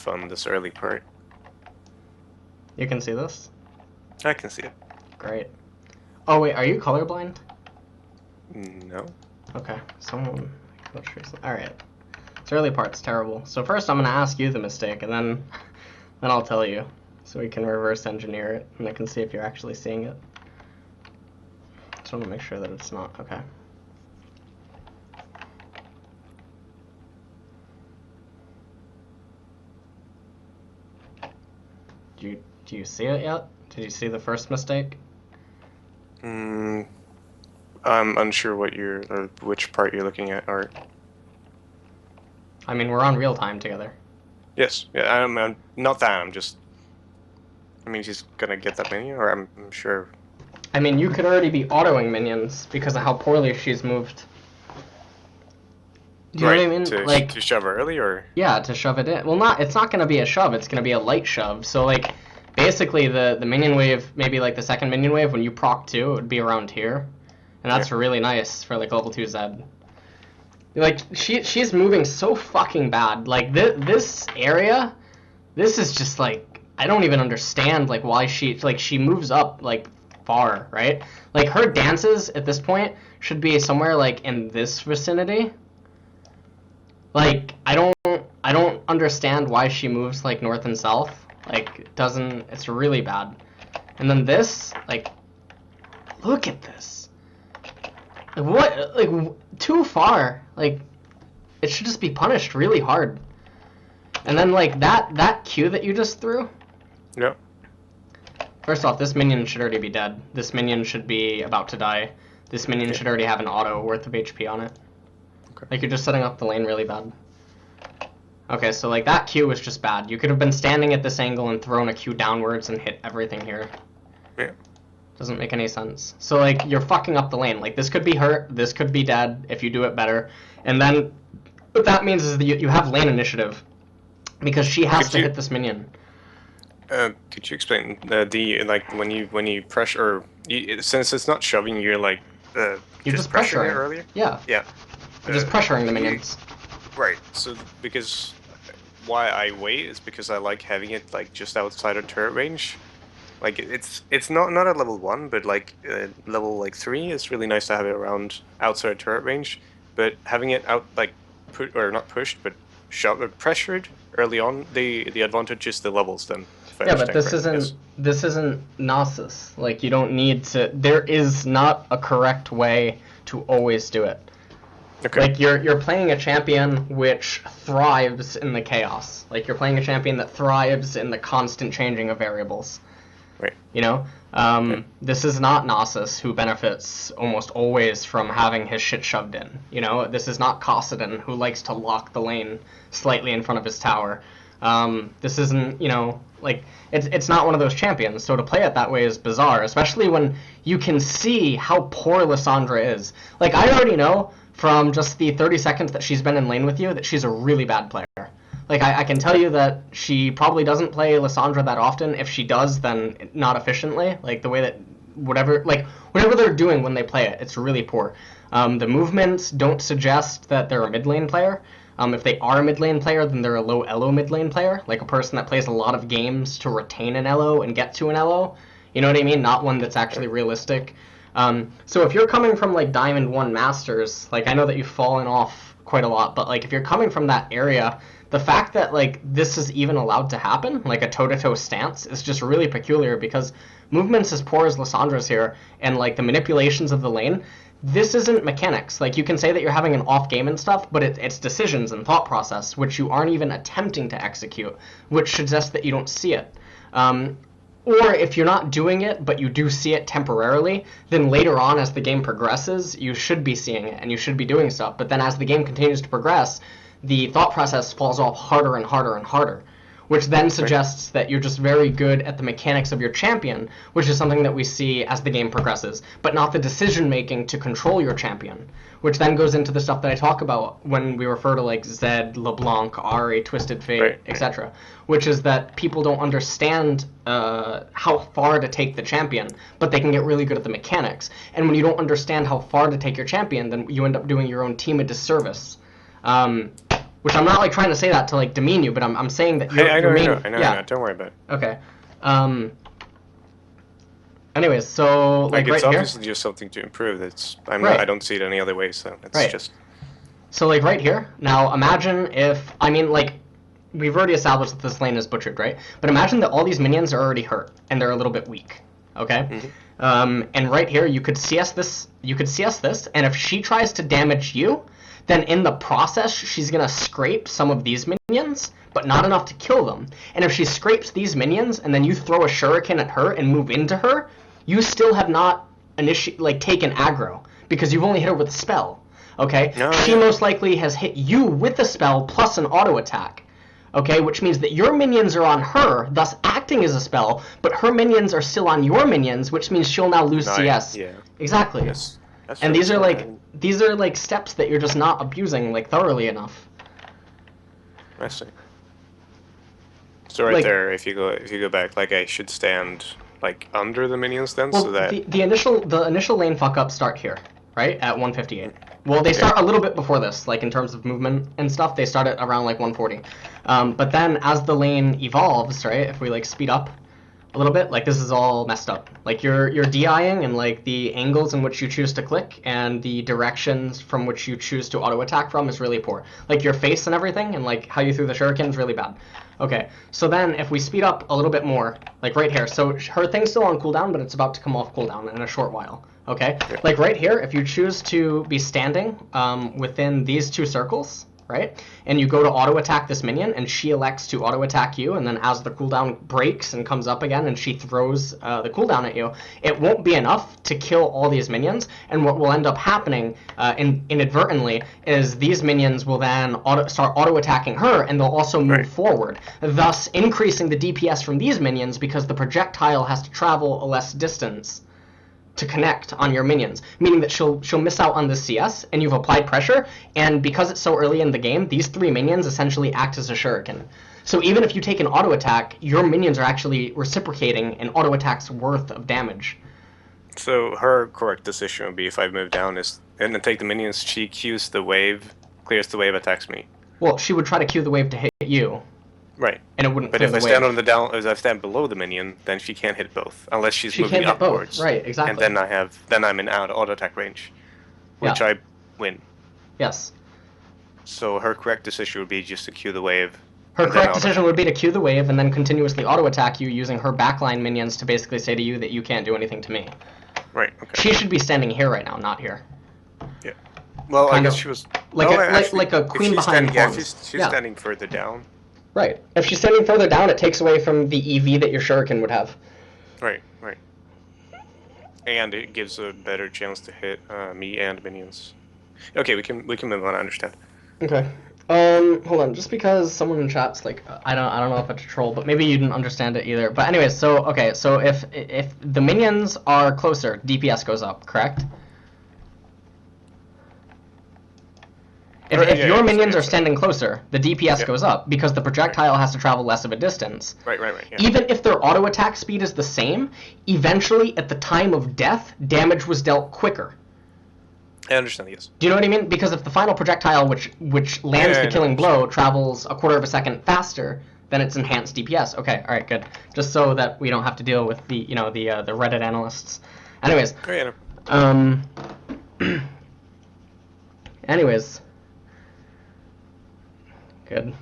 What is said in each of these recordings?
off on this early part. You can see this? I can see it. Great. Oh wait, are you colorblind? No. Okay, someone... Alright. This early part's terrible. So first I'm going to ask you the mistake, and then I'll tell you. So we can reverse engineer it, and I can see if you're actually seeing it. Just want to make sure that it's not. Okay. Do you see it yet? Did you see the first mistake? I'm unsure which part you're looking at, Art. I mean, we're on real time together. Yes. Yeah. I'm not that. I'm just. I mean, she's gonna get that minion, or I'm sure. I mean, you could already be autoing minions because of how poorly she's moved. Do you know what I mean? Like to shove her early, or yeah, to shove it in. Well, it's not gonna be a shove. It's gonna be a light shove. So like, basically the minion wave, maybe like the second minion wave when you proc 2, it would be around here, and that's really nice for like level 2 Zed. Like she's moving so fucking bad. Like this area, this is just like I don't even understand like why she moves up like far, right? Like her dances at this point should be somewhere like in this vicinity. Like I don't understand why she moves like north and south. Like it's really bad. And then this, like look at this. Like, what, like too far. Like it should just be punished really hard. And then like that Q that you just threw. Yeah. First off, this minion should already be dead. This minion should be about to die. This minion should already have an auto worth of HP on it. Okay. Like you're just setting up the lane really bad. Okay, so like that Q was just bad. You could have been standing at this angle and thrown a Q downwards and hit everything here. Yeah. Doesn't make any sense. So like you're fucking up the lane. Like this could be hurt, this could be dead if you do it better. And then what that means is that you have lane initiative because she has to hit this minion. Could you explain the like when you pressure, or since it's not shoving, you're like you're just pressuring it earlier? Yeah. Yeah. You're just pressuring the minions. Right. So because why I wait is because I like having it like just outside of turret range. Like it's not at level 1, but like level like 3 is really nice to have it around outside of turret range. But having it out like not pushed but pressured early on, the advantage is the levels then. Yeah, but this isn't Gnosis. Like you don't need to. There is not a correct way to always do it. Okay. Like you're playing a champion which thrives in the chaos. Like you're playing a champion that thrives in the constant changing of variables. Right. You know, this is not Gnosis who benefits almost always from having his shit shoved in. You know, this is not Cossadin who likes to lock the lane slightly in front of his tower. This isn't, you know, like it's not one of those champions. So to play it that way is bizarre, especially when you can see how poor Lissandra is. Like I already know from just the 30 seconds that she's been in lane with you that she's a really bad player. Like, I can tell you that she probably doesn't play Lissandra that often. If she does, then not efficiently. Like, the way that whatever they're doing when they play it, it's really poor. The movements don't suggest that they're a mid lane player. If they are a mid lane player, then they're a low elo mid lane player, like a person that plays a lot of games to retain an elo and get to an elo. You know what I mean? Not one that's actually realistic. So if you're coming from like Diamond 1 Masters, like I know that you've fallen off quite a lot, but like if you're coming from that area, the fact that like this is even allowed to happen, like a toe-to-toe stance, is just really peculiar because movements as poor as Lissandra's here and like the manipulations of the lane, this isn't mechanics. Like you can say that you're having an off game and stuff, but it's decisions and thought process which you aren't even attempting to execute, which suggests that you don't see it. Or if you're not doing it, but you do see it temporarily, then later on as the game progresses, you should be seeing it and you should be doing stuff. But then as the game continues to progress, the thought process falls off harder and harder and harder, which then suggests that you're just very good at the mechanics of your champion, which is something that we see as the game progresses, but not the decision-making to control your champion, which then goes into the stuff that I talk about when we refer to like Zed, LeBlanc, Ahri, Twisted Fate, etc., which is that people don't understand how far to take the champion, but they can get really good at the mechanics. And when you don't understand how far to take your champion, then you end up doing your own team a disservice. Which I'm not like trying to say that to like demean you, but I'm saying that you're, I know, you're I know. yeah. Don't worry about it. Okay. Anyways, so like it's right here. obviously just something to improve. I Right. don't see it any other way. So it's Right. just. So like right here. Now imagine if like we've already established that this lane is butchered, right? But imagine that all these minions are already hurt and they're a little bit weak. Okay. And right here you could CS this. And if she tries to damage you, then in the process she's gonna scrape some of these minions, but not enough to kill them. And if she scrapes these minions and then you throw a shuriken at her and move into her, you still have not taken aggro because you've only hit her with a spell. Okay? She most likely has hit you with a spell plus an auto attack. Okay, which means that your minions are on her, thus acting as a spell, but her minions are still on your minions, which means she'll now lose CS. Yeah. Exactly. That's and these are like steps that you're just not abusing like thoroughly enough. I see. So right there, if you go back, like I should stand like under the minions then, so that the initial lane fuck ups start here, right at 158. Well, they start a little bit before this, like in terms of movement and stuff. They start at around like 140. But then as the lane evolves, right? If we like speed up a little bit, like this is all messed up. Like you're DIing and like the angles in which you choose to click and the directions from which you choose to auto attack from is really poor. Like your face and everything and like how you threw the shuriken is really bad. Okay, so then if we speed up a little bit more, like right here, so her thing's still on cooldown, but it's about to come off cooldown in a short while. Okay, like right here, if you choose to be standing within these two circles, right, and you go to auto attack this minion, and she elects to auto attack you, and then as the cooldown breaks and comes up again, and she throws the cooldown at you, it won't be enough to kill all these minions, and what will end up happening inadvertently is these minions will then start auto attacking her, and they'll also move forward, thus increasing the DPS from these minions because the projectile has to travel a less distance to connect on your minions, meaning that she'll miss out on the CS, and you've applied pressure, and because it's so early in the game, these three minions essentially act as a shuriken. So even if you take an auto attack, your minions are actually reciprocating an auto attack's worth of damage. So her correct decision would be if I move down and then take the minions, she queues the wave, clears the wave, attacks me. Well, she would try to queue the wave to hit you. Right. And it wouldn't. But if I stand on the down, if I stand below the minion, then she can't hit both unless she's moving upwards. Both. Right. Exactly. And then I'm in auto attack range, which I win. Yes. So her correct decision would be just to queue the wave. Her correct decision would be to queue the wave and then continuously auto attack you using her backline minions to basically say to you that you can't do anything to me. Right. Okay. She should be standing here right now, not here. Yeah. Well, I guess she was like a queen behind pawns. Yeah, she's standing further down. Right. If she's standing further down, it takes away from the EV that your shuriken would have. Right. And it gives a better chance to hit me and minions. Okay, we can move on. I understand. Okay. Hold on. Just because someone in chat's like, I don't know if it's a troll, but maybe you didn't understand it either. But anyways, so if the minions are closer, DPS goes up, correct? If your minions are standing closer, the DPS goes up because the projectile has to travel less of a distance. Right. Yeah. Even if their auto attack speed is the same, eventually at the time of death, damage was dealt quicker. I understand, yes. Do you know what I mean? Because if the final projectile which lands the killing blow travels a quarter of a second faster, then it's enhanced DPS. Okay, all right, good. Just so that we don't have to deal with the the Reddit analysts. Anyways. Anyways. Good.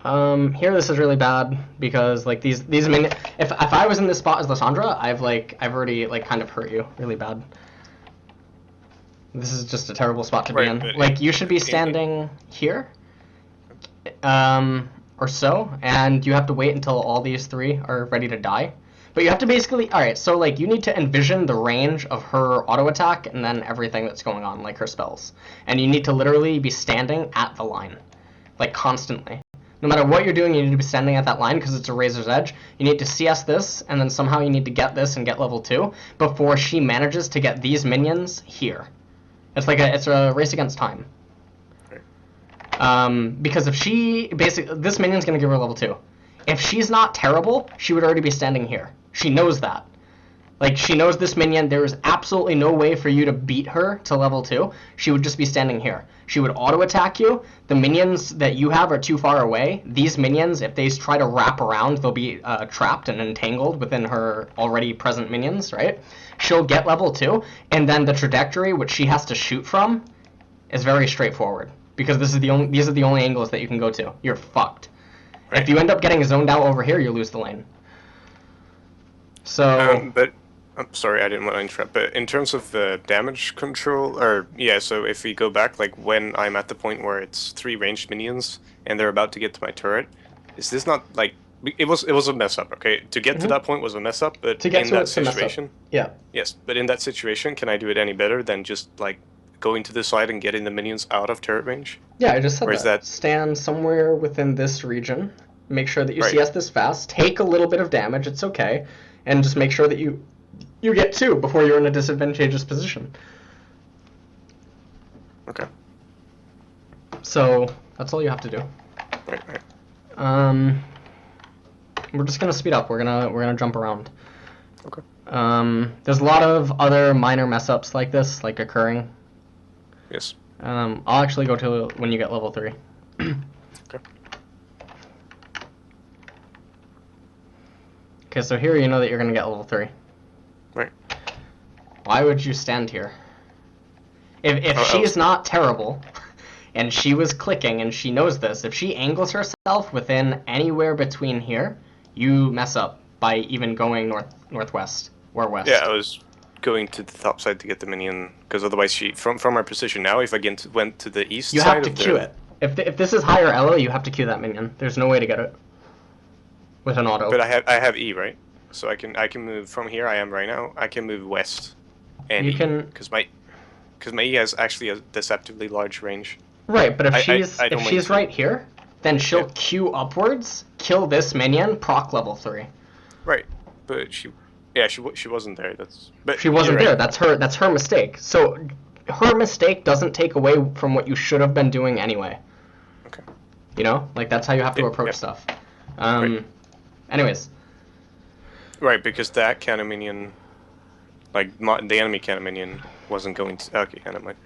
Here this is really bad because like these minions. If I was in this spot as Lysandra, I've already like kind of hurt you really bad. This is just a terrible spot to be in. Like you should be standing here, or so, and you have to wait until all these three are ready to die. But you have to basically, alright, so like you need to envision the range of her auto attack and then everything that's going on, like her spells. And you need to literally be standing at the line. Like constantly. No matter what you're doing, you need to be standing at that line because it's a razor's edge. You need to CS this, and then somehow you need to get this and get level 2 before she manages to get these minions here. It's a race against time. Because if she this minion's gonna give her level 2. If she's not terrible, she would already be standing here. She knows that. Like, she knows this minion, there is absolutely no way for you to beat her to level 2. She would just be standing here. She would auto-attack you. The minions that you have are too far away. These minions, if they try to wrap around, they'll be trapped and entangled within her already present minions, right? She'll get level 2, and then the trajectory, which she has to shoot from, is very straightforward. Because these are the only angles that you can go to. You're fucked. Right. If you end up getting zoned out over here, you lose the lane. So... but... I'm sorry, I didn't want to interrupt, but in terms of the damage control, or yeah, so if we go back, like when I'm at the point where it's 3 ranged minions and they're about to get to my turret, is this not like it was a mess up? Okay, to get to that point was a mess up, but to get in to that situation, yeah, yes, but in that situation, can I do it any better than just like going to the side and getting the minions out of turret range? Yeah, I just said that. Stand somewhere within this region. Make sure that you CS this fast. Take a little bit of damage. It's okay, and just make sure that you get 2 before you're in a disadvantageous position. Okay. So that's all you have to do. Right. We're just gonna speed up. We're gonna jump around. Okay. There's a lot of other minor mess ups like this, like occurring. Yes. I'll actually go to when you get level 3. Okay. Okay, so here you know that you're gonna get level 3. Right. Why would you stand here? If she's not terrible, and she was clicking and she knows this, if she angles herself within anywhere between here, you mess up by even going northwest or west. Yeah, I was going to the top side to get the minion, because otherwise she, from our position now, if I went to the east side, you have to queue it. If this is higher elo, you have to queue that minion. There's no way to get it with an auto. But I have E, right? So I can move from here I am right now. I can move west, and because my E has actually a deceptively large range. Right, but if she's right here, then she'll queue upwards, kill this minion, proc level 3. Right, but she wasn't there. She wasn't there. Right. That's her mistake. So her mistake doesn't take away from what you should have been doing anyway. Okay. You know, like that's how you have to approach stuff. Right. Anyways. Right, because that kind of minion, like the enemy kind of minion, wasn't going to. Okay, never mind.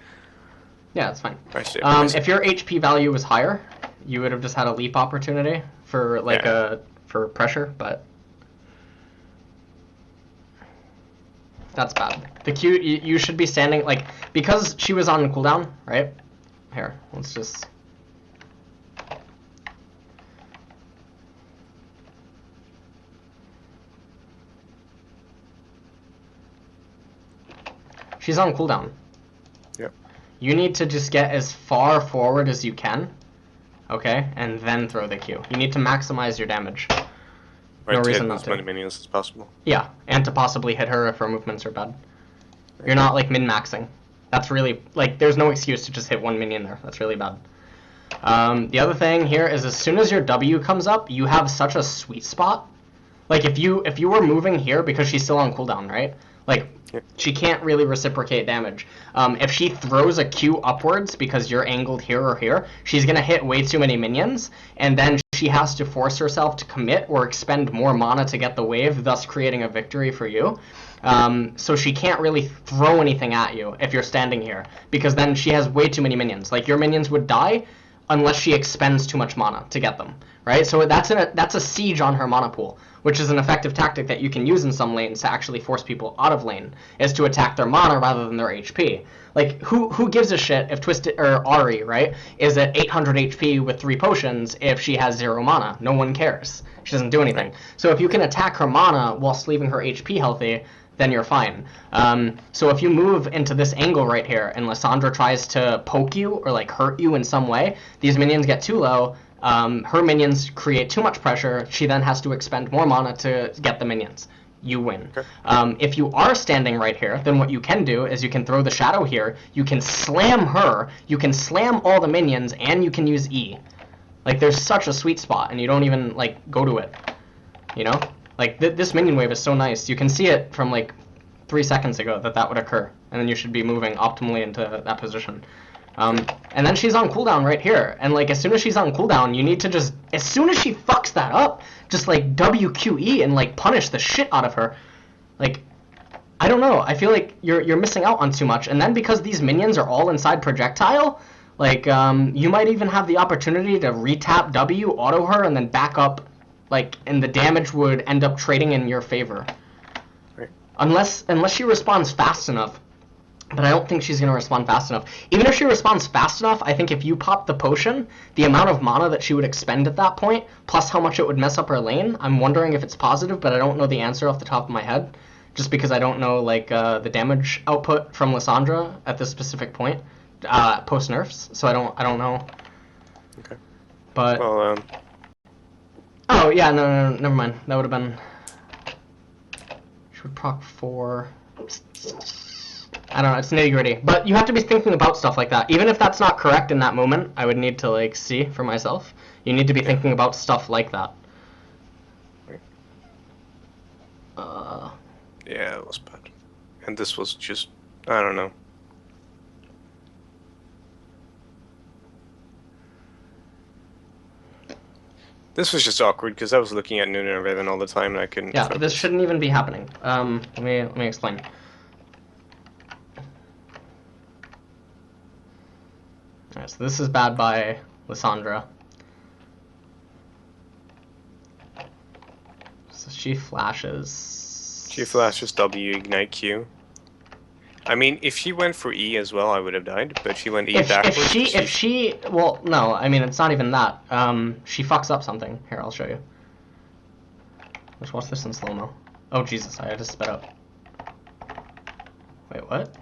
Yeah, that's fine. I see. If your HP value was higher, you would have just had a leap opportunity for for pressure, but that's bad. The Q, you should be standing like because she was on cooldown, right? Here, let's just. She's on cooldown. Yep. You need to just get as far forward as you can, okay, and then throw the Q. You need to maximize your damage. Right, no reason not to. As many minions as possible. Yeah, and to possibly hit her if her movements are bad. Right. You're not like min-maxing. That's really like there's no excuse to just hit one minion there. That's really bad. The other thing here is as soon as your W comes up, you have such a sweet spot. Like if you were moving here because she's still on cooldown, right? Like she can't really reciprocate damage. If she throws a Q upwards because you're angled here or here, she's gonna hit way too many minions, and then she has to force herself to commit or expend more mana to get the wave, thus creating a victory for you. So she can't really throw anything at you if you're standing here, because then she has way too many minions. Like your minions would die unless she expends too much mana to get them, right? So that's a siege on her mana pool, which is an effective tactic that you can use in some lanes to actually force people out of lane, is to attack their mana rather than their HP. Like, who gives a shit if Twisted or Ahri, right, is at 800 HP with 3 potions if she has 0 mana? No one cares. She doesn't do anything. So if you can attack her mana whilst leaving her HP healthy, then you're fine. So if you move into this angle right here and Lissandra tries to poke you or like hurt you in some way, these minions get too low. Her minions create too much pressure. She then has to expend more mana to get the minions. You win. Okay. If you are standing right here, then what you can do is you can throw the shadow here. You can slam her. You can slam all the minions, and you can use E. Like there's such a sweet spot, and you don't even like go to it. You know, like this minion wave is so nice. You can see it from like 3 seconds ago that would occur, and then you should be moving optimally into that position. And then she's on cooldown right here, and like as soon as she's on cooldown, you need to just, as soon as she fucks that up, just like WQE and like punish the shit out of her. Like I don't know. I feel like you're missing out on too much. And then because these minions are all inside projectile, like you might even have the opportunity to retap W, auto her, and then back up, like, and the damage would end up trading in your favor. Right. Unless she responds fast enough. But I don't think she's going to respond fast enough. Even if she responds fast enough, I think if you pop the potion, the amount of mana that she would expend at that point, plus how much it would mess up her lane, I'm wondering if it's positive, but I don't know the answer off the top of my head, just because I don't know like the damage output from Lissandra at this specific point, post nerfs. So I don't know. Okay. But well, oh yeah, no, never mind. That would have been. She would proc 4. I don't know, it's nitty gritty. But you have to be thinking about stuff like that. Even if that's not correct in that moment, I would need to like see for myself. You need to be thinking about stuff like that. Right. Yeah, it was bad. And this was just, I don't know. This was just awkward because I was looking at Nunu and Raven all the time and I couldn't. Yeah, focus. this shouldn't even be happening. Let me explain. Alright, so this is bad by Lissandra. So she flashes. She flashes W, ignite Q. I mean, if she went for E as well, I would have died, but she went E backwards. If she, well, no, I mean, it's not even that. She fucks up something. Here, I'll show you. Let's watch this in slow-mo. Oh, Jesus, I had to sped up. Wait, what?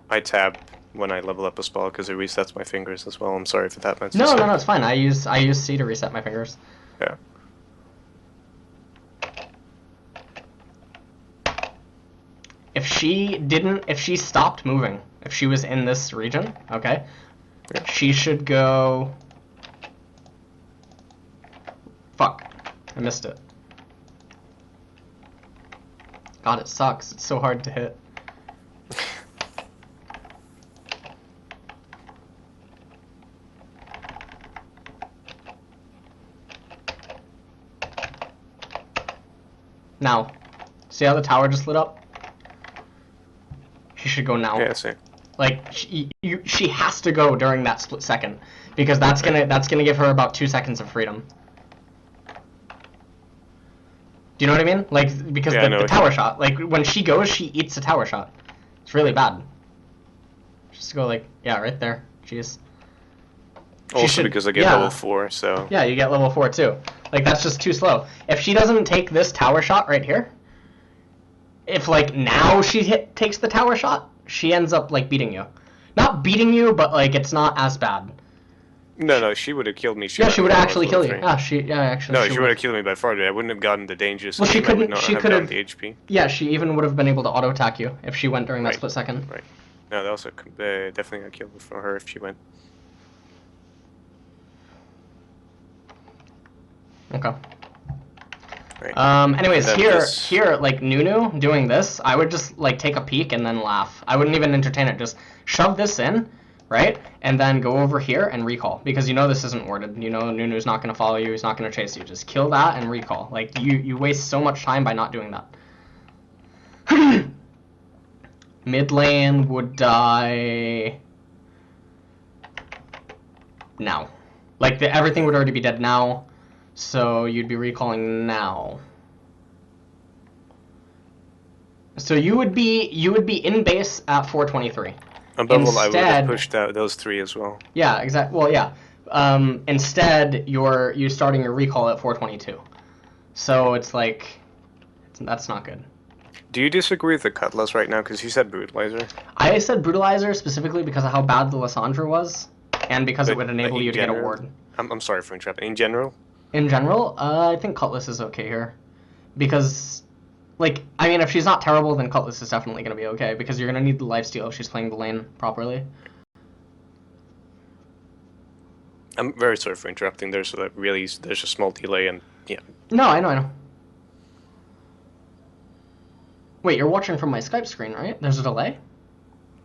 I tab when I level up a spell because it resets my fingers as well. I'm sorry for that. No, it's fine. I use C to reset my fingers. Yeah. If she stopped moving, if she was in this region, okay, yeah. She should go. Fuck, I missed it. God, it sucks. It's so hard to hit. Now, see how the tower just lit up? She should go now. Yeah, I see. Like she has to go during that split second because that's gonna give her about 2 seconds of freedom. Do you know what I mean? Like because the tower shot. Like when she goes, she eats the tower shot. It's really bad. Just go like right there. Jeez. Also because I get level 4, so... Yeah, you get level 4 too. Like, that's just too slow. If she doesn't take this tower shot right here, if, like, now she takes the tower shot, she ends up, like, beating you. Not beating you, but, like, it's not as bad. No, she would have killed me. She would actually kill you. Actually. No, she would have killed me by far. I wouldn't have gotten the dangerous. Well, she couldn't. She could have the HP. Yeah, she even would have been able to auto attack you if she went during that split second. Right. No, that also definitely got killed for her if she went. Okay. Right. Anyways, here, like Nunu doing this, I would just like take a peek and then laugh. I wouldn't even entertain it. Just shove this in, right, and then go over here and recall because you know this isn't warded. You know Nunu's not gonna follow you. He's not gonna chase you. Just kill that and recall. Like you waste so much time by not doing that. Mid lane would die now. Like everything would already be dead now. So you'd be recalling now. So you would be in base at 423. Above all, I would have pushed out those 3 as well. Yeah, exactly. Well, yeah. Instead, you're starting your recall at 422. So it's like that's not good. Do you disagree with the Cutlass right now? Because you said Brutalizer. I said Brutalizer specifically because of how bad the Lissandra was, and because it would enable you to get a ward. I'm sorry for interrupting. In general. In general, I think Cutlass is okay here. Because, like, I mean, if she's not terrible, then Cutlass is definitely going to be okay. Because you're going to need the lifesteal if she's playing the lane properly. I'm very sorry for interrupting. There's a small delay and, yeah. No, I know. Wait, you're watching from my Skype screen, right? There's a delay?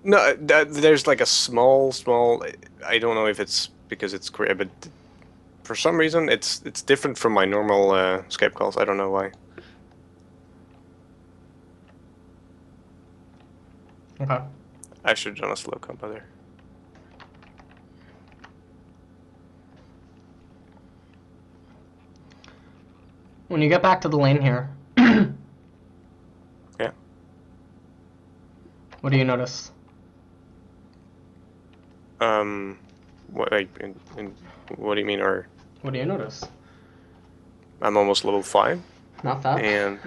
No, there's like a small... I don't know if it's because it's Korea, but... For some reason, it's different from my normal Skype calls. I don't know why. Okay. I should have done a slow combo there. When you get back to the lane here, yeah. What do you notice? What what do you mean? Or what do you notice? I'm almost level 5. Not that. And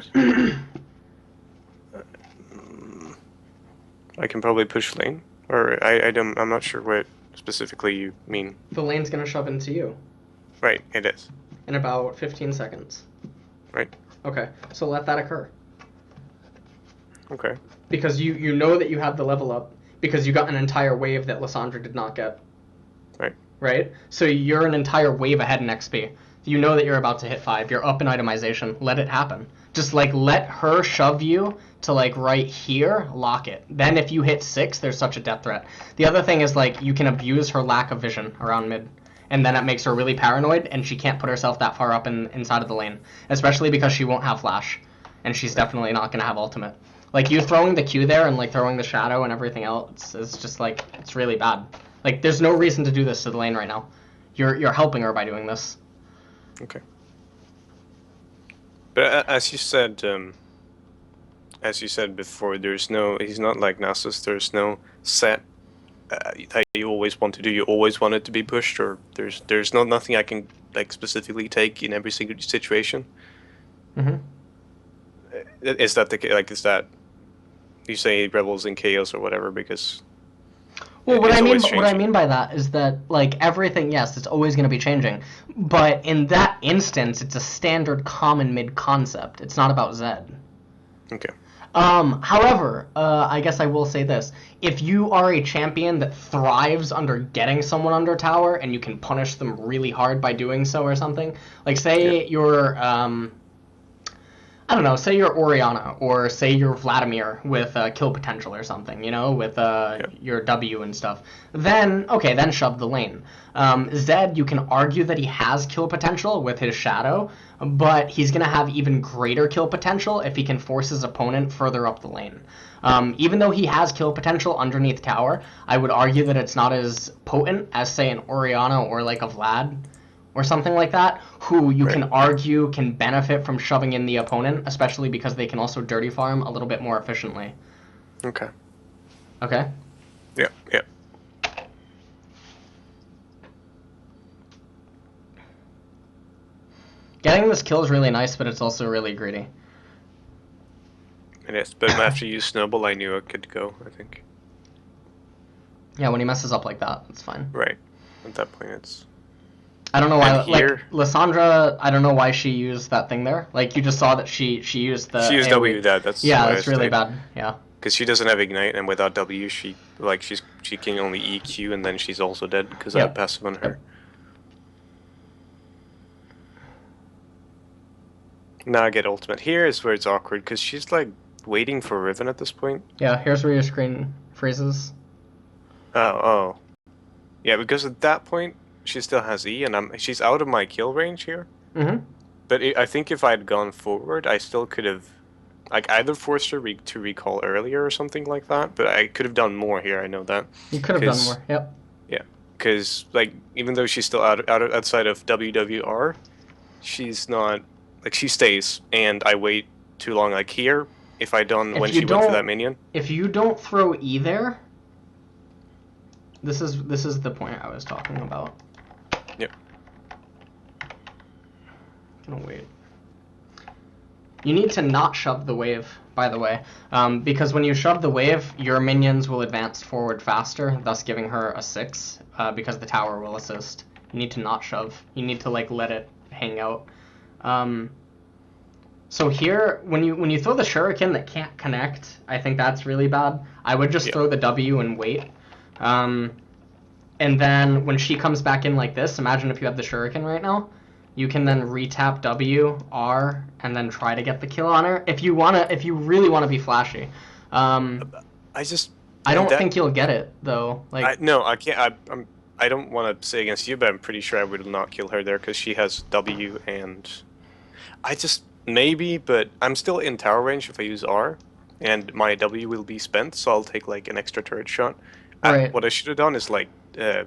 I can probably push lane, or I'm not sure what specifically you mean. The lane's gonna shove into you. Right, it is. In about 15 seconds. Right. Okay, so let that occur. Okay. Because you know that you have the level up, because you got an entire wave that Lysandra did not get. Right. Right? So you're an entire wave ahead in XP. You know that you're about to hit 5. You're up in itemization. Let it happen. Just, like, let her shove you to, like, right here, lock it. Then if you hit 6, there's such a death threat. The other thing is, like, you can abuse her lack of vision around mid. And then it makes her really paranoid, and she can't put herself that far up inside of the lane. Especially because she won't have flash. And she's definitely not going to have ultimate. Like, you throwing the Q there and, like, throwing the shadow and everything else is just, like, it's really bad. Like, there's no reason to do this to the lane right now. You're helping her by doing this. Okay. But as you said before, he's not like Nasus. There's no set that you always want to do. You always want it to be pushed, or there's nothing I can like specifically take in every single situation. Mm-hmm. Is that is that you say Rebels and Chaos or whatever? Because well, what I mean by that is that, like, everything, yes, it's always going to be changing. But in that instance, it's a standard common mid concept. It's not about Zed. Okay. However, I guess I will say this. If you are a champion that thrives under getting someone under tower and you can punish them really hard by doing so or something, like, say you're, I don't know, say you're Oriana, or say you're Vladimir with kill potential or something, you know, with your W and stuff. Then, okay, then shove the lane. Zed, you can argue that he has kill potential with his Shadow, but he's going to have even greater kill potential if he can force his opponent further up the lane. Even though he has kill potential underneath tower, I would argue that it's not as potent as, say, an Oriana or like a Vlad or something like that, who you can argue can benefit from shoving in the opponent, especially because they can also dirty farm a little bit more efficiently. Okay. Okay? Yeah, yeah. Getting this kill is really nice, but it's also really greedy. It is, but after you snowball, I knew it could go, I think. Yeah, when he messes up like that, it's fine. Right. At that point, it's... I don't know why, like, Lysandra, I don't know why she used that thing there. Like, you just saw that she used the... She used W that, that's... Yeah, that's really bad, yeah. Because she doesn't have Ignite, and without W, she can only EQ, and then she's also dead, because I have passive on her. Now I get ultimate. Here is where it's awkward, because she's, like, waiting for Riven at this point. Yeah, here's where your screen freezes. Oh. Yeah, because at that point, she still has E, and she's out of my kill range here. Mm-hmm. But I think if I had gone forward, I still could have, like, either forced her to recall earlier or something like that. But I could have done more here. I know that. You could have done more. Yep. Yeah, because like even though she's still outside of WWR, she's not like she stays, and I wait too long. Like here, if I done when she went for that minion. If you don't throw E there, this is the point I was talking about. Yep. Gonna wait. You need to not shove the wave, by the way, because when you shove the wave, your minions will advance forward faster, thus giving her a 6, because the tower will assist. You need to not shove. You need to like let it hang out. So here, when you throw the shuriken that can't connect, I think that's really bad. I would just throw the W and wait. And then when she comes back in like this, imagine if you have the shuriken right now. You can then retap W, R, and then try to get the kill on her. If you really wanna be flashy. I don't think you'll get it though. Like no, I can't. I don't want to say against you, but I'm pretty sure I would not kill her there because she has W and I just maybe, but I'm still in tower range if I use R, and my W will be spent, so I'll take like an extra turret shot. Right. What I should have done is like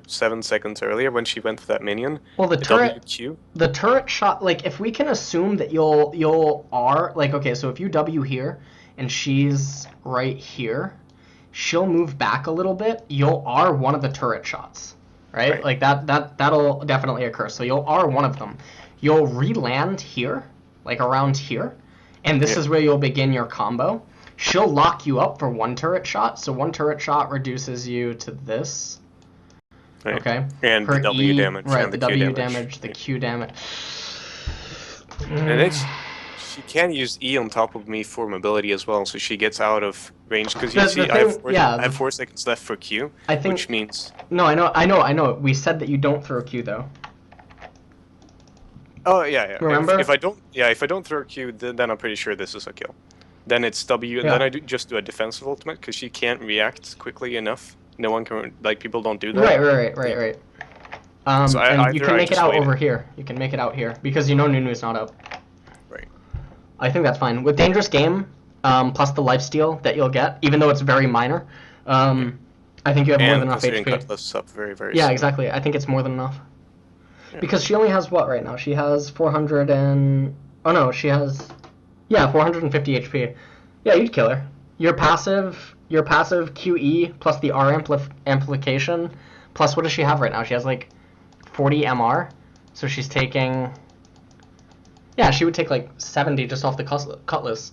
7 seconds earlier when she went for that minion. Well, the WQ. turret shot, like if we can assume that you'll R, like okay, so if you W here and she's right here, she'll move back a little bit. You'll R one of the turret shots, right? Like that'll definitely occur. So you'll R one of them. You'll re-land here, like around here, and this is where you'll begin your combo. She'll lock you up for one turret shot, so one turret shot reduces you to this. Right. Okay. And her the W damage. Right, and the W damage, the Q damage. And she can use E on top of me for mobility as well, so she gets out of range. Because you see, I have 4 seconds left for Q, which means... No, I know. We said that you don't throw Q, though. Oh, yeah. Remember? If I don't throw Q, then I'm pretty sure this is a kill. Then it's W, and then I just do a defensive ultimate, because she can't react quickly enough. No one can, like, people don't do that. Right. So and you can make it out over here. You can make it out here, because you know Nunu's not up. Right. I think that's fine. With Dangerous Game, plus the lifesteal that you'll get, even though it's very minor, I think you have more than enough HP. Cutlass up very soon. Exactly. I think it's more than enough. Yeah. Because she only has what right now? She has 400 and... Oh no, she has... Yeah, 450 HP. Yeah, you'd kill her. Your passive QE plus the R amplification, plus what does she have right now? She has like 40 MR, so she's taking... Yeah, she would take like 70 just off the cutlass.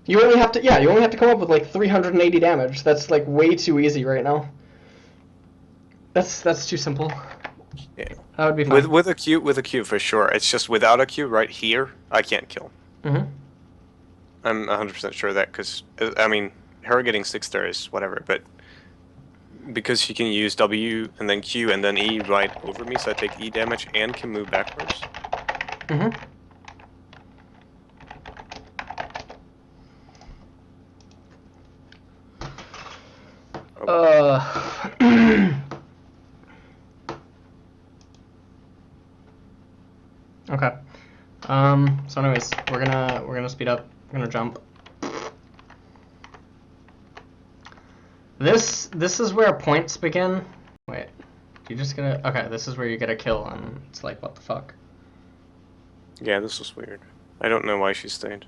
You only have to come up with like 380 damage. That's like way too easy right now. That's too simple. Yeah. That would be fine. With a Q for sure. It's just without a Q right here, I can't kill. Mm-hmm. I'm 100% sure of that, because, I mean, her getting 6 there is whatever, but because she can use W and then Q and then E right over me, so I take E damage and can move backwards. Mm-hmm. Okay. So anyways, we're gonna speed up. We're gonna jump. This is where points begin. Wait, you just gonna... Okay, this is where you get a kill, and it's like, what the fuck? Yeah, this was weird. I don't know why she stayed.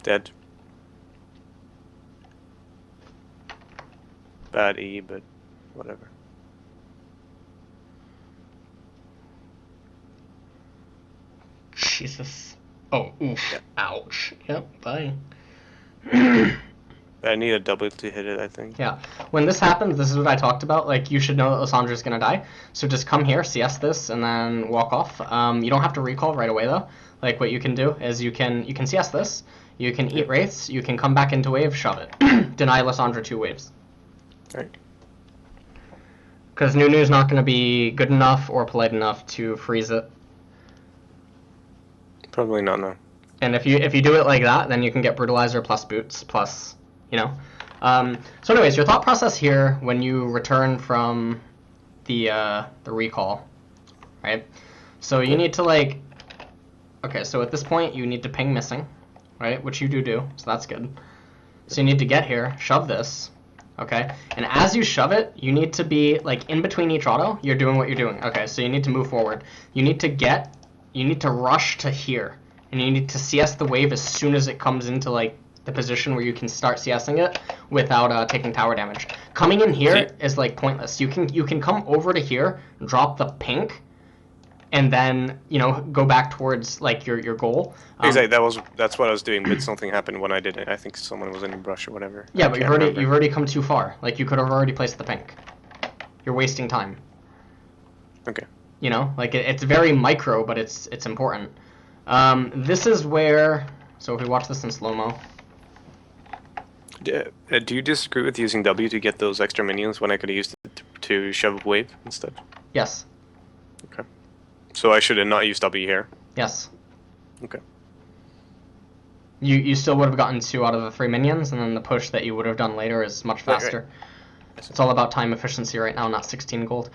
Dead. Bad E, but whatever. Jesus. Oh, oof. Yeah. Ouch. Yep, bye. I need a double to hit it, I think. Yeah. When this happens, this is what I talked about. Like, you should know that Lissandra's gonna die. So just come here, CS this, and then walk off. You don't have to recall right away, though. Like, what you can do is you can CS this, you can eat Wraiths, you can come back into wave, shove it. Deny Lissandra 2 waves. Right. Because Nunu's not gonna be good enough or polite enough to freeze it. Probably not, no. And if you do it like that, then you can get Brutalizer plus boots plus, you know. So anyways, your thought process here when you return from the recall, right? So you need to like, okay, so at this point you need to ping missing, right? Which you do, so that's good. So you need to get here, shove this, okay? And as you shove it, you need to be like in between each auto, you're doing what you're doing. Okay, so you need to move forward. You need to rush to here, and you need to CS the wave as soon as it comes into like the position where you can start CSing it without taking tower damage. Coming in here is like pointless. You can come over to here, drop the pink, and then go back towards like your goal. Exactly. That's what I was doing, but something happened when I did it. I think someone was in a brush or whatever. Yeah, but you've already come too far. Like you could have already placed the pink. You're wasting time. Okay. Like it's very micro, but it's important. This is where, so if we watch this in slow-mo. Do you disagree with using W to get those extra minions when I could have used it to shove a wave instead? Yes. Okay. So I should have not used W here? Yes. Okay. You still would have gotten 2 out of the 3 minions, and then the push that you would have done later is much faster. Right. It's all about time efficiency right now, not 16 gold.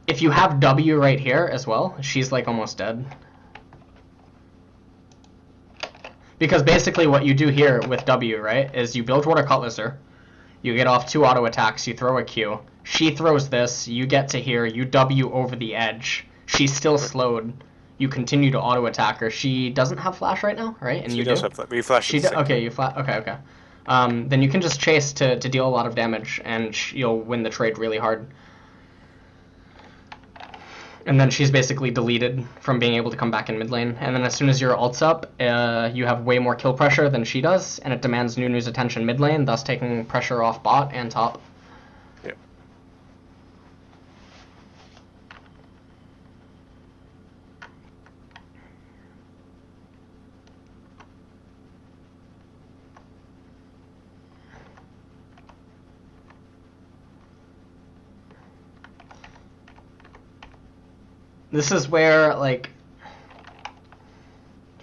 If you have W right here as well, she's like almost dead. Because basically what you do here with W, right, is you build Water Cutlasser, you get off 2 auto attacks, you throw a Q, she throws this, you get to here, you W over the edge, she's still slowed, you continue to auto attack her. She doesn't have flash right now, right? And She you does do? have flash. We flash She at the same okay, time. you flash. Okay. Then you can just chase to deal a lot of damage, and you'll win the trade really hard. And then she's basically deleted from being able to come back in mid lane. And then as soon as your ult's up, you have way more kill pressure than she does, and it demands Nunu's attention mid lane, thus taking pressure off bot and top. Yeah. This is where, like,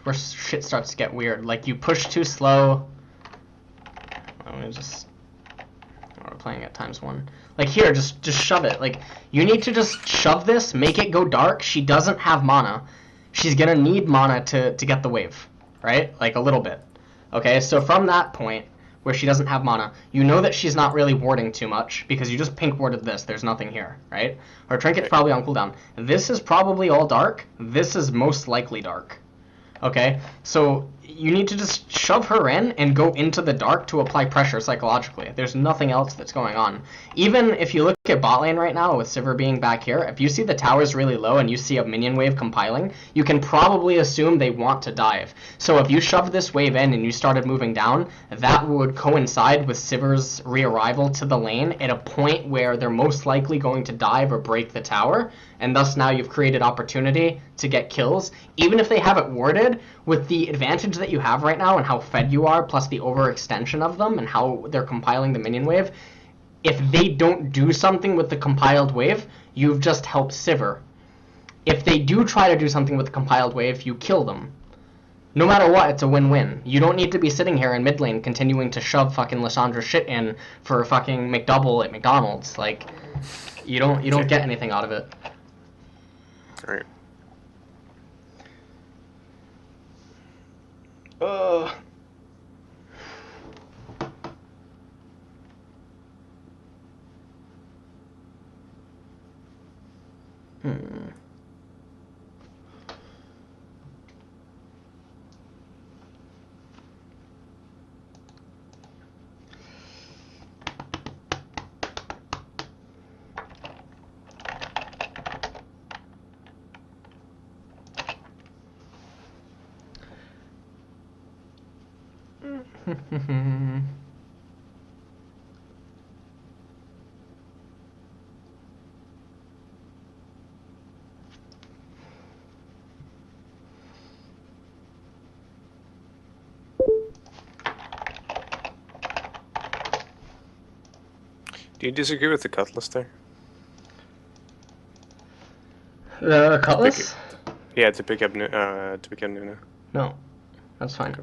where shit starts to get weird. Like, you push too slow. Let me just... we're playing at ×1. Like, here, just shove it. Like, you need to just shove this, make it go dark. She doesn't have mana. She's gonna need mana to get the wave, right? Like, a little bit. Okay, so from that point, where she doesn't have mana, you know that she's not really warding too much, because you just pink warded this, there's nothing here, right? Her trinket's probably on cooldown. This is probably all dark, this is most likely dark. Okay, so you need to just shove her in and go into the dark to apply pressure psychologically. There's nothing else that's going on. Even if you look at bot lane right now with Sivir being back here, if you see the towers really low and you see a minion wave compiling, you can probably assume they want to dive. So if you shoved this wave in and you started moving down, that would coincide with Sivir's re-arrival to the lane at a point where they're most likely going to dive or break the tower, and thus now you've created opportunity to get kills, even if they have it warded. With the advantage that you have right now and how fed you are, plus the overextension of them and how they're compiling the minion wave, if they don't do something with the compiled wave, you've just helped Sivir. If they do try to do something with the compiled wave, you kill them. No matter what, it's a win-win. You don't need to be sitting here in mid lane continuing to shove fucking Lysandra shit in for fucking McDouble at McDonald's. Like, you don't get anything out of it. All right. Do you disagree with the cutlass there? The cutlass? Yeah, to pick up Nuna. No, that's fine.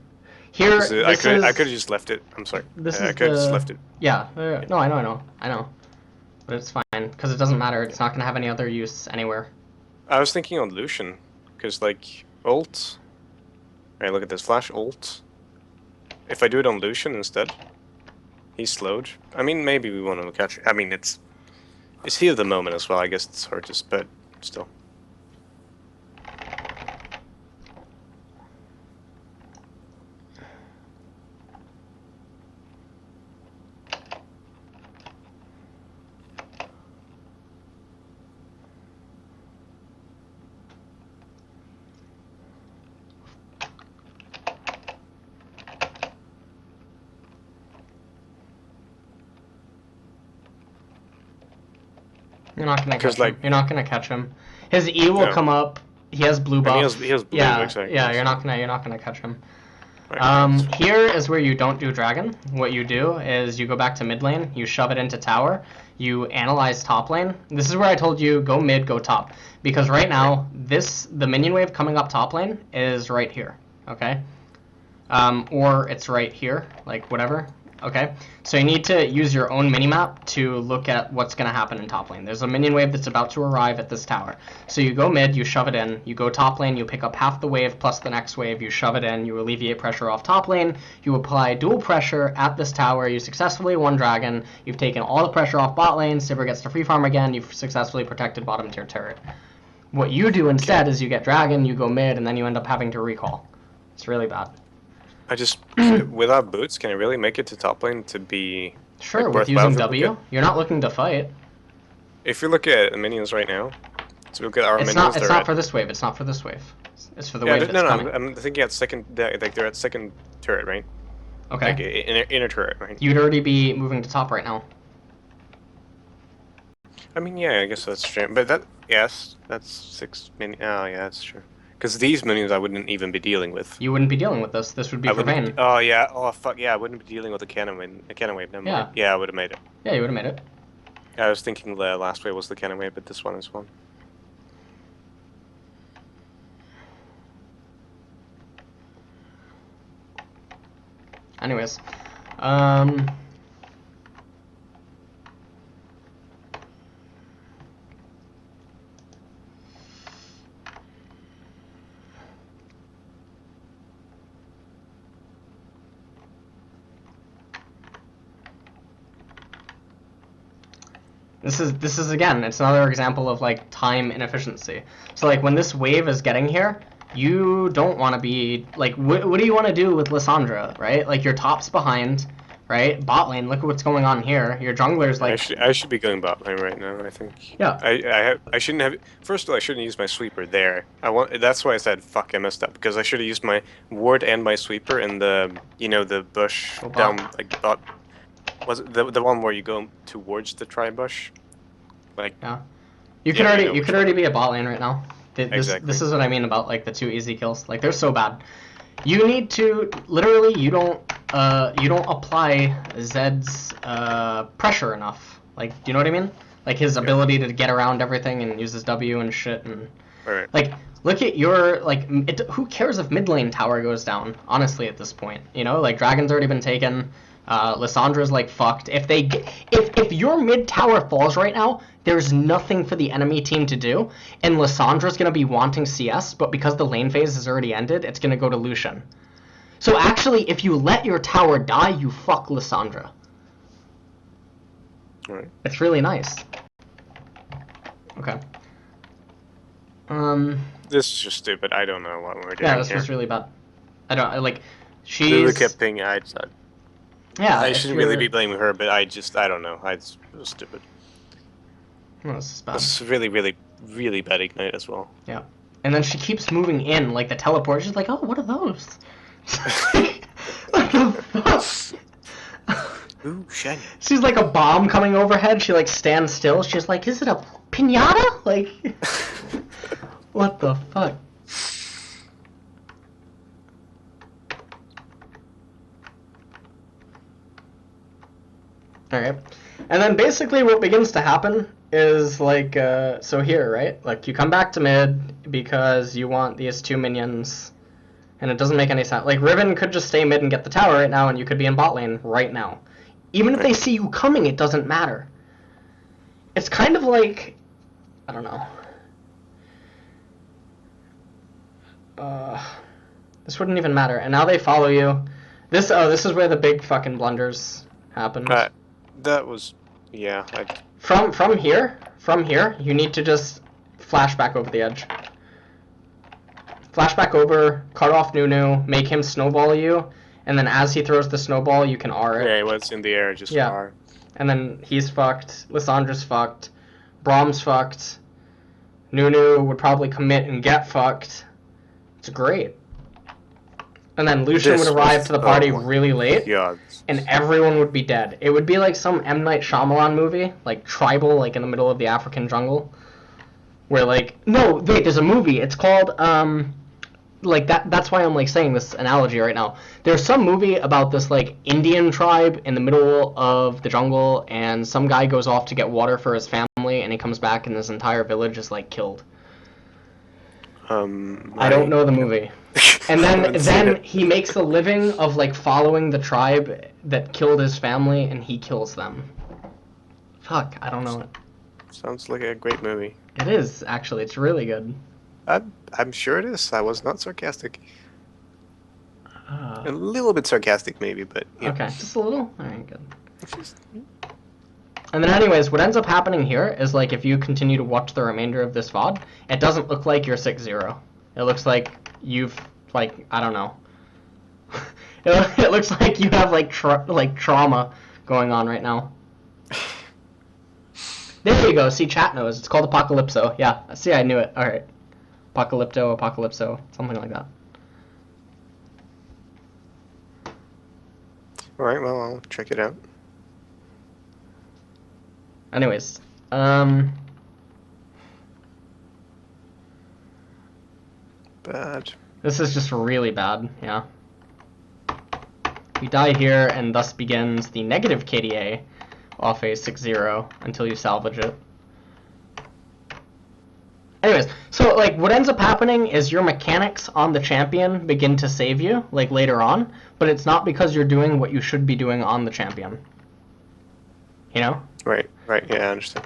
Here, I could have just left it. I'm sorry. This I is could have just left it. Yeah. No, I know. But it's fine because it doesn't matter. It's not gonna have any other use anywhere. I was thinking on Lucian, because like ult. Right, look at this flash ult. If I do it on Lucian instead, he's slowed. I mean, maybe we want to catch. I mean, it's heat of the moment as well. I guess it's hard to, but still. You're not gonna catch him. You're not gonna catch him. His E will come up. He has blue buff. He has blue. Yeah, exactly. yeah. You're not gonna catch him. Right, here is where you don't do dragon. What you do is you go back to mid lane. You shove it into tower. You analyze top lane. This is where I told you go mid, go top, because right now the minion wave coming up top lane is right here. Okay. Or it's right here, like whatever. Okay, so you need to use your own minimap to look at what's going to happen in top lane. There's a minion wave that's about to arrive at this tower. So you go mid, you shove it in, you go top lane, you pick up half the wave plus the next wave, you shove it in, you alleviate pressure off top lane, you apply dual pressure at this tower, you successfully won dragon, you've taken all the pressure off bot lane, Sivir gets to free farm again, you've successfully protected bottom tier turret. What you do instead is you get dragon, you go mid, and then you end up having to recall. It's really bad. I just, without boots, can I really make it to top lane to be Sure, like, with worthwhile? using W, you're not looking to fight. If you look at the minions right now, so look at our It's minions. not. It's not for this wave. It's not for this wave. It's for the wave that's coming. I'm thinking at second. Like they're at second turret, right? Okay. Like inner turret, right? You'd already be moving to top right now. I mean, yeah, I guess that's true. But yes, that's 6 minions. Oh, yeah, that's true. Because these minions I wouldn't even be dealing with. You wouldn't be dealing with this. This would be for Vayne. Oh, yeah. Oh, fuck. Yeah, I wouldn't be dealing with a cannon wave. Never mind. Yeah, I would have made it. Yeah, you would have made it. I was thinking the last wave was the cannon wave, but this one is one. Anyways. This is again, it's another example of like time inefficiency. So like when this wave is getting here, you don't want to be like, what do you want to do with Lissandra, right? Like your top's behind, right? Bot lane, look at what's going on here. Your jungler's like. I should be going bot lane right now. I think. Yeah. I shouldn't have. First of all, I shouldn't use my sweeper there. That's why I said fuck. I messed up because I should have used my ward and my sweeper in the the bush down like bot. Was it the one where you go towards the tri-bush? Like yeah, you could already be a bot lane right now. Exactly. This is what I mean about like the 2 easy kills. Like they're so bad. You need to literally you don't apply Zed's pressure enough. Like do you know what I mean? Like his ability to get around everything and use his W and shit and right. Like look at your like who cares if mid lane tower goes down? Honestly, at this point, like dragon's already been taken. Lissandra's like fucked. If your mid tower falls right now, there's nothing for the enemy team to do, and Lissandra's gonna be wanting CS, but because the lane phase has already ended, it's gonna go to Lucian. So actually, if you let your tower die, you fuck Lissandra. Right. It's really nice. Okay. This is just stupid. I don't know what we're doing. Yeah, this was really bad. I don't like. Lulu kept pinging. Yeah, I shouldn't really be blaming her, but I don't know. It was stupid. No, this is bad. This is really, really, really bad ignite as well. Yeah. And then she keeps moving in, like the teleport. She's like, oh, what are those? What the fuck? Ooh, shiny. She's like a bomb coming overhead. She like stands still. She's like, is it a pinata? Like, what the fuck? Alright. And then basically what begins to happen is like, so here, right? Like you come back to mid because you want these 2 minions and it doesn't make any sense. Like Riven could just stay mid and get the tower right now and you could be in bot lane right now. Even if they see you coming, it doesn't matter. It's kind of like, I don't know. This wouldn't even matter. And now they follow you. This is where the big fucking blunders happened. That was, yeah. From here, you need to just flash back over the edge. Flash back over, cut off Nunu, make him snowball you, and then as he throws the snowball, you can R it. Yeah, he was in the air, just R. And then he's fucked, Lissandra's fucked, Brahm's fucked, Nunu would probably commit and get fucked. It's great. And then Lucian would arrive to the party really late, and everyone would be dead. It would be like some M. Night Shyamalan movie, like Tribal, like in the middle of the African jungle, where like, no, wait, there's a movie, it's called, like that's why I'm like saying this analogy right now. There's some movie about this like Indian tribe in the middle of the jungle, and some guy goes off to get water for his family, and he comes back and this entire village is like killed. I don't know the movie. And then he makes a living of like following the tribe that killed his family, and he kills them. Fuck, I don't know it. Sounds like a great movie. It is actually. It's really good. I'm sure it is. I was not sarcastic. A little bit sarcastic, maybe, but yeah. Okay, just a little. All right, good. And then, anyways, what ends up happening here is like if you continue to watch the remainder of this VOD, it doesn't look like you're 6-0. It looks like you've like I don't know. It looks like you have like trauma going on right now. There you go. See, chat knows. It's called Apocalypso. Yeah. See, I knew it. All right. Apocalypso, something like that. All right. Well, I'll check it out. Anyways, Bad. This is just really bad. Yeah. We die here, and thus begins the negative KDA off a 6-0 until you salvage it. Anyways, so like what ends up happening is your mechanics on the champion begin to save you like later on, but it's not because you're doing what you should be doing on the champion. You know? Right. Yeah, I understand.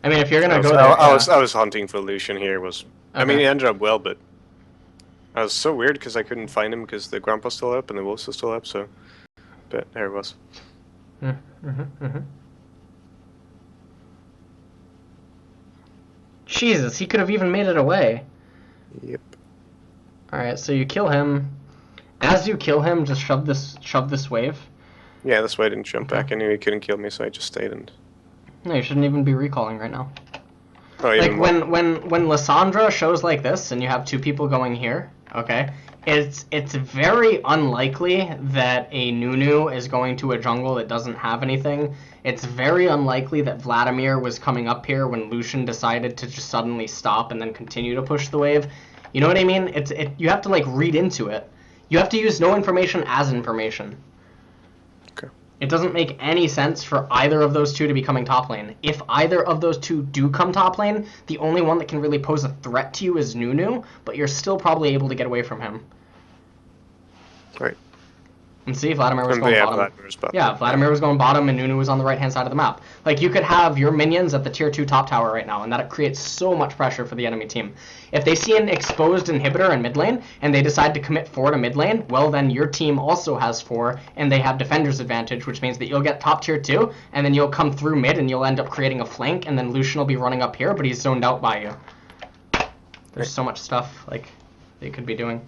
I mean, if you're gonna go there, I was hunting for Lucian here. Okay. I mean, it ended up well, but I was so weird because I couldn't find him because the Grandpa's still up and the Wolves are still up. So, but there it was. Jesus, he could have even made it away. Yep. All right, so you kill him. As you kill him, just shove this wave. Yeah, this way I didn't jump back. I knew he couldn't kill me, so I just stayed and. No, you shouldn't even be recalling right now. Oh, like when Lysandra shows like this, and you have two people going here. Okay, it's very unlikely that a Nunu is going to a jungle that doesn't have anything. It's very unlikely that Vladimir was coming up here when Lucian decided to just suddenly stop and then continue to push the wave. You know what I mean? You have to like read into it. You have to use no information as information. It doesn't make any sense for either of those two to be coming top lane. If either of those two do come top lane, the only one that can really pose a threat to you is Nunu, but you're still probably able to get away from him. Right. And see, Vladimir was going bottom. Yeah, Vladimir was going bottom and Nunu was on the right-hand side of the map. Like, you could have your minions at the tier 2 top tower right now, and that creates so much pressure for the enemy team. If they see an exposed inhibitor in mid lane, and they decide to commit 4 to mid lane, well, then your team also has 4, and they have defender's advantage, which means that you'll get top tier 2, and then you'll come through mid, and you'll end up creating a flank, and then Lucian will be running up here, but he's zoned out by you. There's so much stuff, like, they could be doing.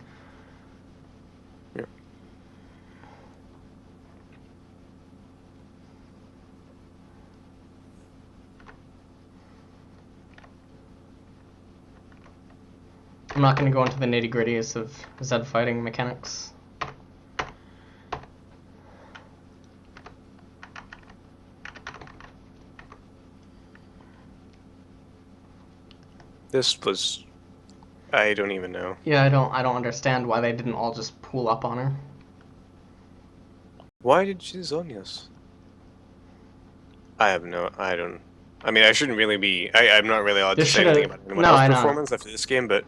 I'm not going to go into the nitty-gritties of Zed fighting mechanics. This was... I don't even know. Yeah, I don't understand why they didn't all just pull up on her. Why did she zone us? I don't... I mean, I shouldn't really be... I'm not really allowed to say anything about anyone else's performance after this game, but...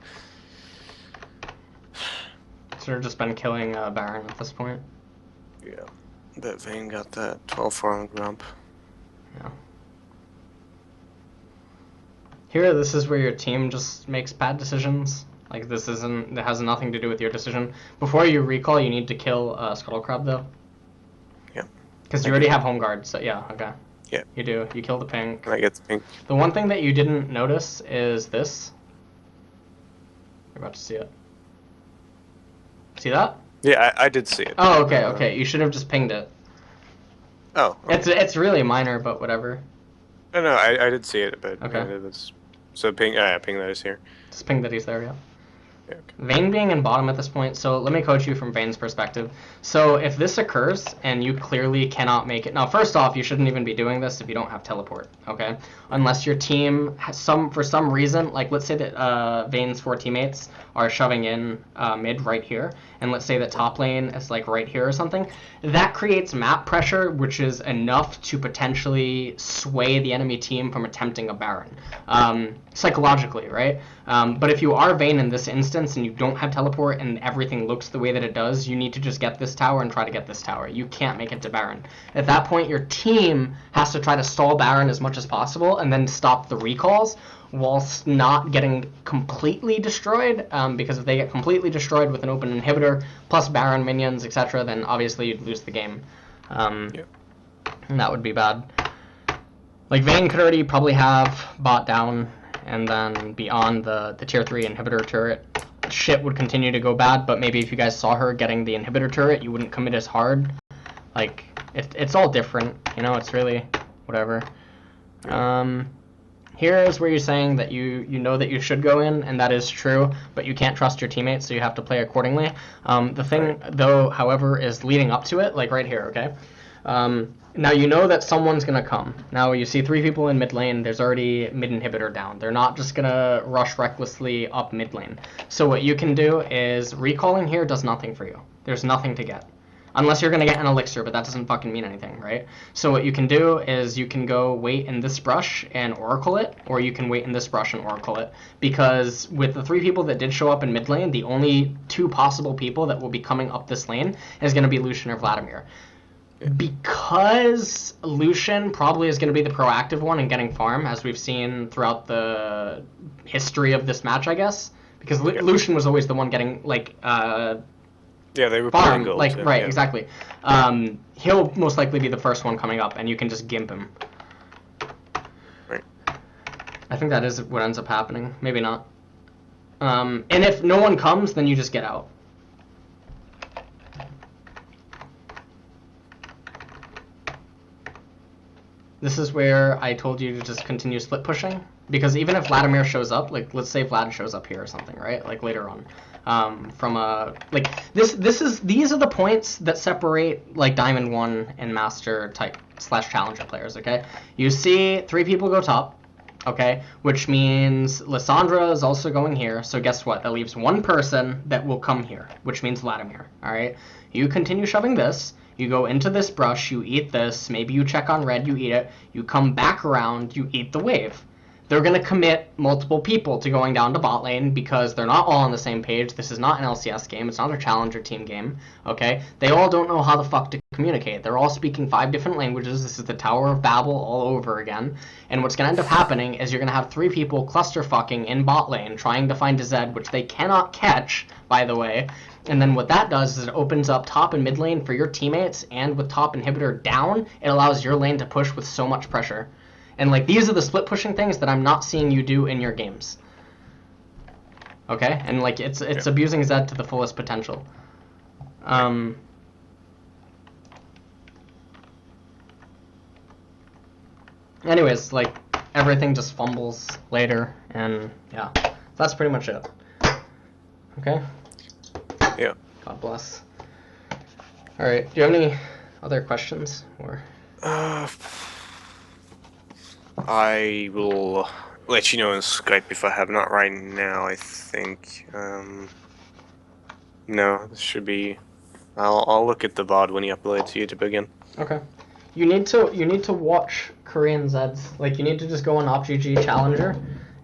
Should have just been killing Baron at this point. Yeah. That Vayne got that 12-4 on Grump. Yeah. Here, this is where your team just makes bad decisions. Like, this isn't... It has nothing to do with your decision. Before you recall, you need to kill Scuttlecrab, though. Yeah. Because you already have home guard, so yeah, okay. Yeah. You do. You kill the pink. I get the pink. The one thing that you didn't notice is this. You're about to see it. See that? Yeah, I did see it. Oh, okay, okay. You should have just pinged it. Oh. Okay. It's really minor, but whatever. No, I did see it, but okay. It was, so ping that is here. Just ping that he's there, yeah. Yeah, okay. Vayne being in bottom at this point, so let me coach you from Vayne's perspective. So if this occurs and you clearly cannot make it, now first off, you shouldn't even be doing this if you don't have teleport, okay? Unless your team has for some reason, like let's say that Vayne's 4 teammates are shoving in mid right here, and let's say that top lane is like right here or something, that creates map pressure, which is enough to potentially sway the enemy team from attempting a Baron, psychologically, right? But if you are Vayne in this instance and you don't have teleport and everything looks the way that it does, you need to just get this tower and try to get this tower. You can't make it to Baron. At that point, your team has to try to stall Baron as much as possible and then stop the recalls whilst not getting completely destroyed, because if they get completely destroyed with an open inhibitor plus Baron minions, etc., then obviously you'd lose the game. Yeah. And that would be bad. Like, Vayne could already probably have bot down, and then beyond the tier 3 inhibitor turret, shit would continue to go bad, but maybe if you guys saw her getting the inhibitor turret, you wouldn't commit as hard. Like, it's all different, you know, it's really whatever. Here is where you're saying that you know that you should go in, and that is true, but you can't trust your teammates, so you have to play accordingly. The thing, though, however, is leading up to it, like right here, okay? Now you know that someone's going to come. Now you see 3 people in mid lane, there's already mid inhibitor down. They're not just going to rush recklessly up mid lane. So what you can do is recalling here does nothing for you. There's nothing to get. Unless you're going to get an elixir, but that doesn't fucking mean anything, right? So what you can do is you can go wait in this brush and oracle it, or you can wait in this brush and oracle it. Because with the 3 people that did show up in mid lane, the only 2 possible people that will be coming up this lane is going to be Lucian or Vladimir. Because Lucian probably is going to be the proactive one in getting farm, as we've seen throughout the history of this match, I guess. Because Lucian was always the one getting, like, yeah, they were farm, gold, like, right, yeah. exactly. He'll most likely be the first one coming up, and you can just gimp him. Right. I think that is what ends up happening. Maybe not. And if no one comes, then you just get out. This is where I told you to just continue split pushing, because even if Vladimir shows up, like let's say Vlad shows up here or something, right? Like later on, from a like these are the points that separate like Diamond 1 and Master type / Challenger players. Okay, you see 3 people go top, okay, which means Lissandra is also going here. So guess what? That leaves 1 person that will come here, which means Vladimir. All right, you continue shoving this. You go into this brush, you eat this, maybe you check on red, you eat it, you come back around, you eat the wave. They're going to commit multiple people to going down to bot lane because they're not all on the same page. This is not an LCS game. It's not a challenger team game, okay? They all don't know how the fuck to communicate. They're all speaking 5 different languages. This is the Tower of Babel all over again. And what's going to end up happening is you're going to have 3 people cluster fucking in bot lane trying to find a Zed, which they cannot catch, by the way. And then what that does is it opens up top and mid lane for your teammates, and with top inhibitor down, it allows your lane to push with so much pressure. And like these are the split pushing things that I'm not seeing you do in your games. Okay? And like it's abusing Zed to the fullest potential. Anyways, like everything just fumbles later, and yeah. That's pretty much it. Okay? Yeah. God bless. All right. Do you have any other questions, or? I will let you know in Skype if I have. Not right now, I think. No, this should be. I'll look at the VOD when you upload it to YouTube again. Okay. You need to watch Korean Zeds. Like you need to just go on OpGG Challenger,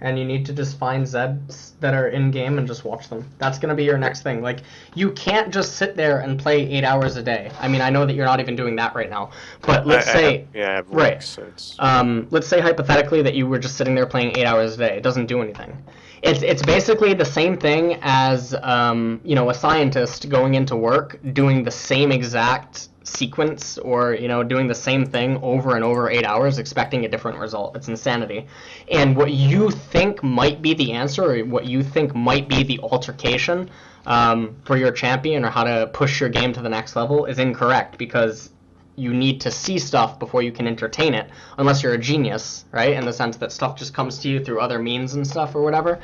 and you need to just find Zeds that are in game and just watch them. That's gonna be your next thing. Like you can't just sit there and play 8 hours a day. I mean, I know that you're not even doing that right now, but let's say I have work, right. So it's... Let's say hypothetically that you were just sitting there playing 8 hours a day. It doesn't do anything. It's basically the same thing as you know, a scientist going into work doing the same exact sequence, or you know, doing the same thing over and over 8 hours expecting a different result. It's insanity. And what you think might be the answer, or what you think might be the altercation for your champion, or how to push your game to the next level, is incorrect, because you need to see stuff before you can entertain it, unless you're a genius, right? In the sense that stuff just comes to you through other means and stuff or whatever.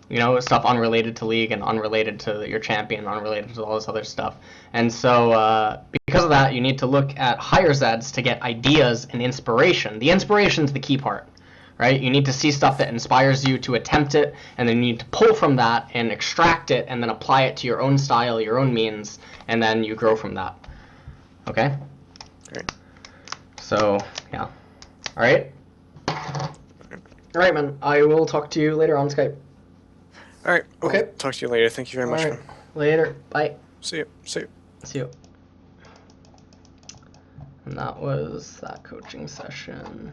You know, stuff unrelated to League and unrelated to your champion, unrelated to all this other stuff. And so, because of that, you need to look at higher Zeds to get ideas and inspiration. The inspiration's the key part, right? You need to see stuff that inspires you to attempt it, and then you need to pull from that and extract it, and then apply it to your own style, your own means, and then you grow from that. Okay? Alright. So, yeah. Alright? Alright, man. I will talk to you later on Skype. Alright, Okay. I'll talk to you later. Thank you very much, man. Later. Bye. See you. See you. See you. And that was that coaching session.